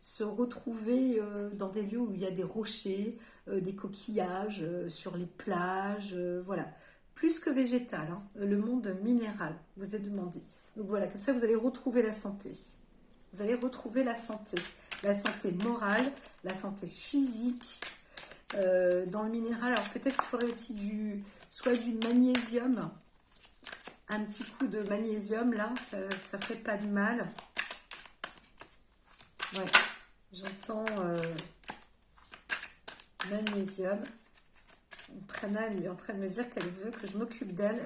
se retrouver dans des lieux où il y a des rochers, des coquillages, sur les plages, voilà. Plus que végétal, hein, le monde minéral, vous est demandé. Donc voilà, comme ça vous allez retrouver la santé. Vous allez retrouver la santé morale, la santé physique. Dans le minéral, alors peut-être qu'il faudrait aussi soit du magnésium, un petit coup de magnésium là, ça ferait pas de mal. Ouais, j'entends magnésium. Prana, elle est en train de me dire qu'elle veut que je m'occupe d'elle.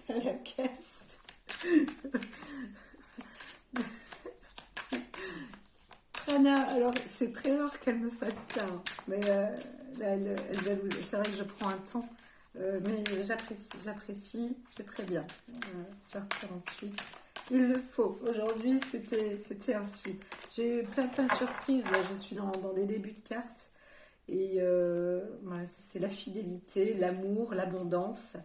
Elle la caisse. Prana, alors c'est très rare qu'elle me fasse ça, hein. Mais là, elle jalouse. C'est vrai que je prends un temps, mais j'apprécie, c'est très bien. Sortir ensuite. Il le faut. Aujourd'hui, c'était ainsi. J'ai eu plein de surprises. Là, je suis dans des débuts de cartes. Et voilà, c'est la fidélité, l'amour, l'abondance.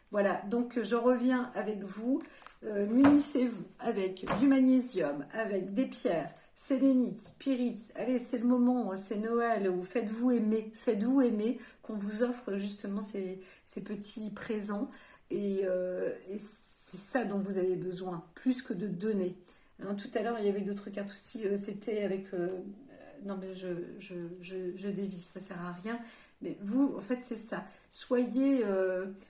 Voilà, donc je reviens avec vous. Munissez-vous avec du magnésium, avec des pierres, sélénite, pyrite. Allez, c'est le moment, c'est Noël, où faites-vous aimer, qu'on vous offre justement ces petits présents. Et c'est ça dont vous avez besoin, plus que de donner. Hein, tout à l'heure, il y avait d'autres cartes aussi, c'était avec... non, mais je dévie, ça sert à rien. Mais vous, en fait, c'est ça. Soyez,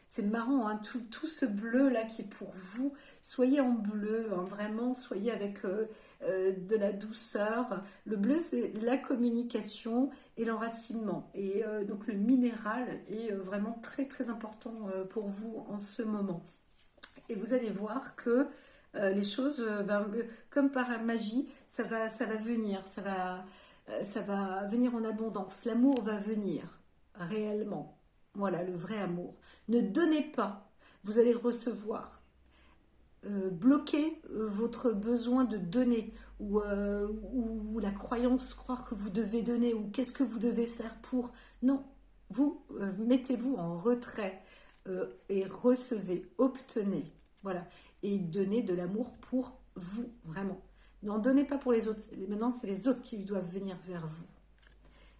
c'est marrant, hein, tout ce bleu-là qui est pour vous, soyez en bleu, hein, vraiment, soyez avec de la douceur. Le bleu, c'est la communication et l'enracinement. Et donc, le minéral est vraiment très, très important pour vous en ce moment. Et vous allez voir que les choses, comme par la magie, ça va venir, ça va venir en abondance. L'amour va venir réellement. Voilà, le vrai amour. Ne donnez pas, vous allez recevoir. Bloquez votre besoin de donner ou la croyance, croire que vous devez donner ou qu'est-ce que vous devez faire pour. Non, vous mettez-vous en retrait et recevez, obtenez. Voilà, et donnez de l'amour pour vous, vraiment. N'en donnez pas pour les autres. Maintenant, c'est les autres qui doivent venir vers vous.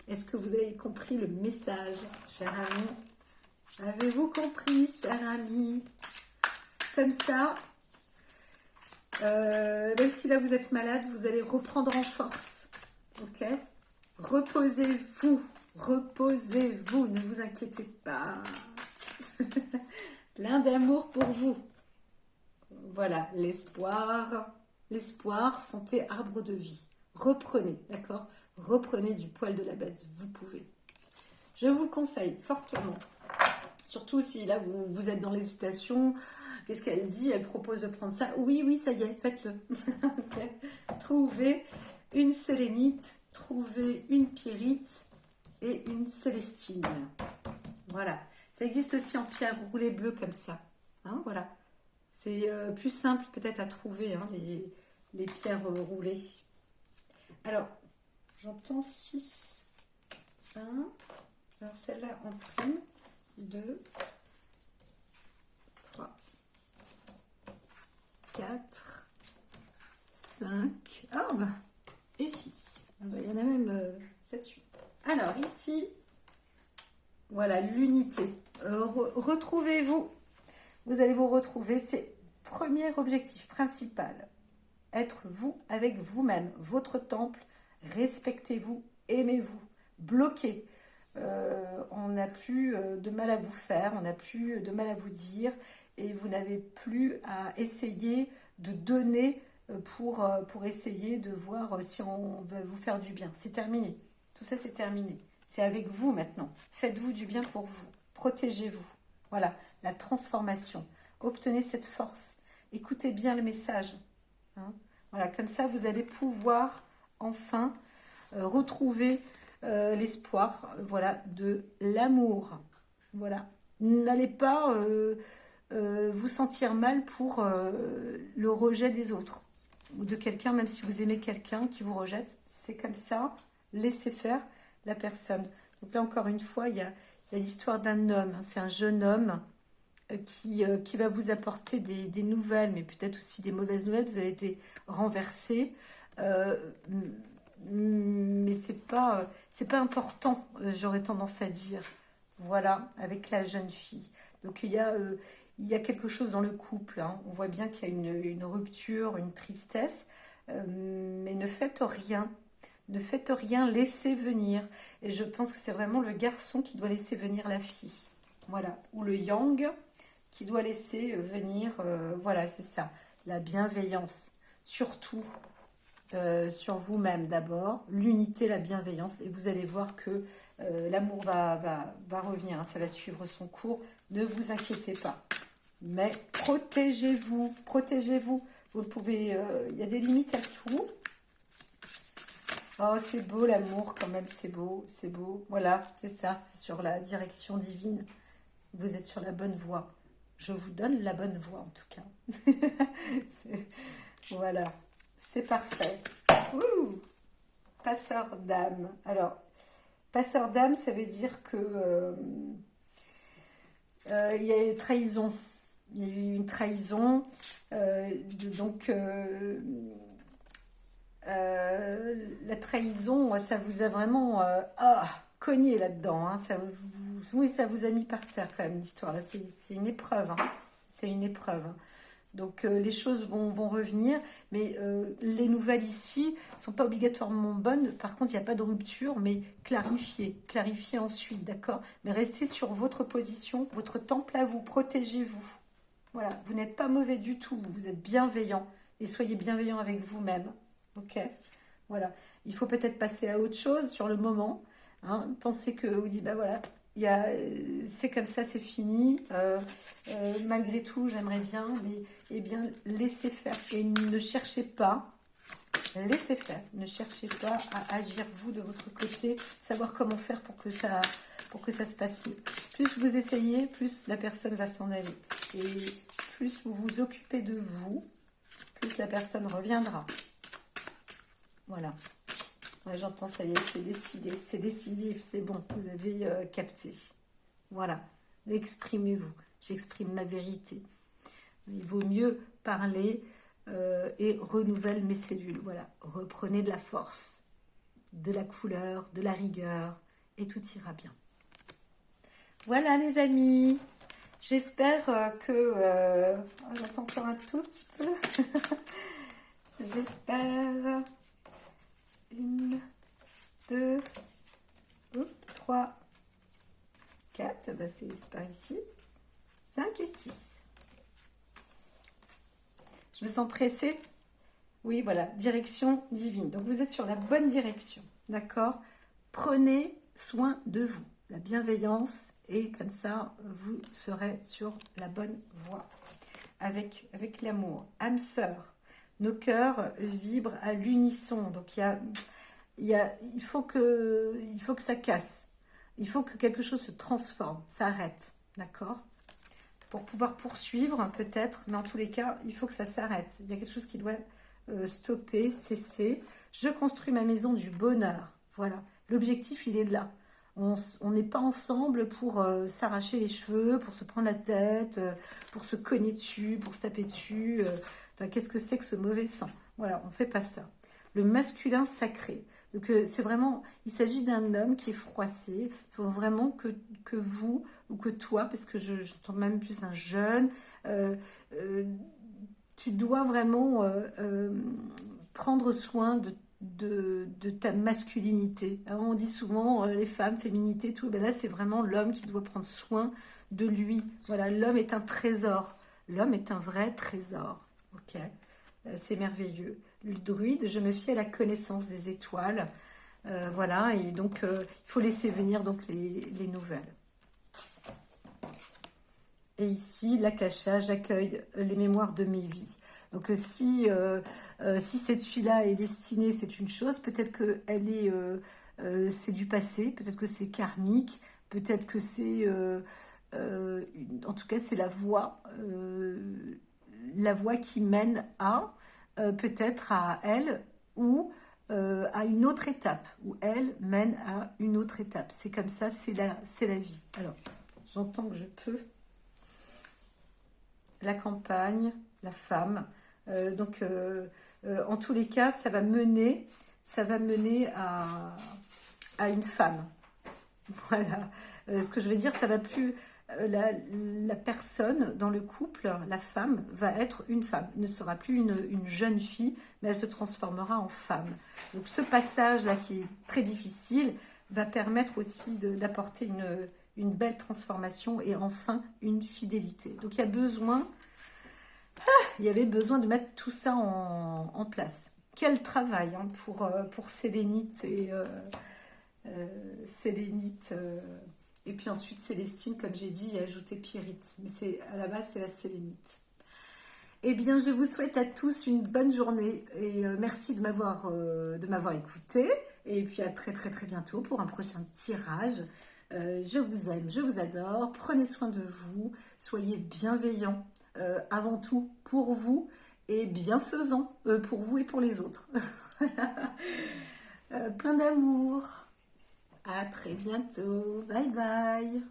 Est-ce que vous avez compris le message, cher ami? Avez-vous compris, cher ami? Comme ça, même si là vous êtes malade, vous allez reprendre en force. Ok? Reposez-vous. Reposez-vous. Ne vous inquiétez pas. Plein d'amour pour vous. Voilà, l'espoir. L'espoir, santé, arbre de vie. Reprenez, d'accord? Reprenez du poil de la bête, vous pouvez. Je vous conseille fortement, surtout si là vous êtes dans l'hésitation, qu'est-ce qu'elle dit? Elle propose de prendre ça. Oui, ça y est, faites-le. Okay. Trouvez une sélénite, trouvez une pyrite et une célestine. Voilà, ça existe aussi en pierre roulée bleue comme ça. Hein, voilà, c'est plus simple peut-être à trouver, hein, les pierres roulées. Alors, j'entends 6, 1, alors celle-là en prime, 2, 3, 4, 5, et 6. Il y en a même 7, 8. Alors ici, voilà, l'unité. Retrouvez-vous. Vous allez vous retrouver, c'est premier objectif principal. Être vous avec vous-même, votre temple, respectez-vous, aimez-vous, bloquez. On n'a plus de mal à vous faire, on n'a plus de mal à vous dire et vous n'avez plus à essayer de donner pour essayer de voir si on va vous faire du bien. C'est terminé, tout ça c'est terminé. C'est avec vous maintenant. Faites-vous du bien pour vous, protégez-vous. Voilà, la transformation. Obtenez cette force. Écoutez bien le message. Hein, voilà, comme ça, vous allez pouvoir enfin retrouver l'espoir, voilà, de l'amour. Voilà, n'allez pas vous sentir mal pour le rejet des autres ou de quelqu'un, même si vous aimez quelqu'un qui vous rejette. C'est comme ça. Laissez faire la personne. Donc là, encore une fois, il y a l'histoire d'un homme. C'est un jeune homme qui va vous apporter des nouvelles, mais peut-être aussi des mauvaises nouvelles. Vous avez été renversé. Euh, mais c'est pas important, j'aurais tendance à dire. Voilà, avec la jeune fille. Donc il y a quelque chose dans le couple, hein. On voit bien qu'il y a une rupture, une tristesse, mais ne faites rien. Ne faites rien, laissez venir. Et je pense que c'est vraiment le garçon qui doit laisser venir la fille. Voilà. Ou le yang qui doit laisser venir, voilà, c'est ça. La bienveillance. Surtout sur vous-même d'abord. L'unité, la bienveillance. Et vous allez voir que l'amour va revenir, hein. Ça va suivre son cours. Ne vous inquiétez pas. Mais protégez-vous. Protégez-vous. Vous pouvez... Il y a des limites à tout. Oh, c'est beau l'amour quand même, c'est beau, c'est beau. Voilà, c'est ça, c'est sur la direction divine. Vous êtes sur la bonne voie. Je vous donne la bonne voie en tout cas. Voilà, c'est parfait. Ouh, passeur d'âme. Alors, passeur d'âme, ça veut dire que il y a une trahison. Il y a eu une trahison. Donc, la trahison, ça vous a vraiment cogné là-dedans, hein. Oui, ça vous a mis par terre quand même l'histoire. Là, c'est une épreuve, hein. C'est une épreuve, hein. Donc les choses vont revenir, mais les nouvelles ici sont pas obligatoirement bonnes. Par contre, il n'y a pas de rupture, mais clarifiez ensuite, d'accord? Mais restez sur votre position, votre temple à vous, protégez-vous. Voilà, vous n'êtes pas mauvais du tout, vous êtes bienveillant et soyez bienveillant avec vous-même. Ok, voilà. Il faut peut-être passer à autre chose sur le moment, hein. Pensez que vous dites, bah voilà, c'est comme ça, c'est fini. Malgré tout, j'aimerais bien, mais eh bien, laissez faire et ne cherchez pas. Laissez faire. Ne cherchez pas à agir vous de votre côté, savoir comment faire pour que ça se passe mieux. Plus vous essayez, plus la personne va s'en aller. Et plus vous vous occupez de vous, plus la personne reviendra. Voilà. Ouais, j'entends, ça y est, c'est décidé, c'est décisif, c'est bon, vous avez capté. Voilà, exprimez-vous, j'exprime ma vérité. Il vaut mieux parler et renouvelle mes cellules. Voilà, reprenez de la force, de la couleur, de la rigueur, et tout ira bien. Voilà les amis, j'espère que... j'attends encore un tout petit peu. J'espère... 1, 2, 3, 4, bah c'est par ici, 5 et 6. Je me sens pressée. Oui, voilà, direction divine. Donc vous êtes sur la bonne direction, d'accord? Prenez soin de vous, la bienveillance, et comme ça, vous serez sur la bonne voie. Avec l'amour. Âme sœur, nos cœurs vibrent à l'unisson. Donc il faut que ça casse. Il faut que quelque chose se transforme, s'arrête, d'accord? Pour pouvoir poursuivre peut-être, mais en tous les cas, il faut que ça s'arrête. Il y a quelque chose qui doit stopper, cesser. Je construis ma maison du bonheur. Voilà, l'objectif, il est là. On n'est pas ensemble pour s'arracher les cheveux, pour se prendre la tête, pour se cogner dessus, pour se taper dessus. Enfin, qu'est-ce que c'est que ce mauvais sang? Voilà, on ne fait pas ça. Le masculin sacré. Donc c'est vraiment, il s'agit d'un homme qui est froissé. Il faut vraiment que vous, ou que toi, parce que j'entends même plus un jeune, tu dois vraiment prendre soin de ta masculinité. Alors, on dit souvent les femmes, féminité, tout. Ben là, c'est vraiment l'homme qui doit prendre soin de lui. Voilà, l'homme est un trésor. L'homme est un vrai trésor. Ok, c'est merveilleux. Le druide, je me fie à la connaissance des étoiles. Voilà, et donc il faut laisser venir donc les nouvelles. Et ici, l'akasha, j'accueille les mémoires de mes vies. Donc si cette fille-là est destinée, c'est une chose, peut-être que c'est du passé, peut-être que c'est karmique, peut-être que c'est... en tout cas, c'est la voie qui mène à... peut-être à elle ou à une autre étape, où elle mène à une autre étape. C'est comme ça, c'est la vie. Alors, j'entends que je peux. La campagne, la femme. Donc, En tous les cas, ça va mener à une femme. Voilà. Ce que je veux dire, ça va plus... la personne dans le couple, la femme, va être une femme. Elle ne sera plus une jeune fille, mais elle se transformera en femme. Donc ce passage-là qui est très difficile va permettre aussi d'apporter une belle transformation et enfin une fidélité. Donc il y avait besoin de mettre tout ça en place. Quel travail hein, pour Sélénite Sélénite et puis ensuite Célestine, comme j'ai dit, et ajouter Pyrite. Mais à la base, c'est la sélénite. Eh bien, je vous souhaite à tous une bonne journée et merci de m'avoir écouté. Et puis à très très très bientôt pour un prochain tirage. Je vous aime, je vous adore. Prenez soin de vous. Soyez bienveillants avant tout pour vous et bienfaisants pour vous et pour les autres. Plein d'amour. À très bientôt. Bye bye.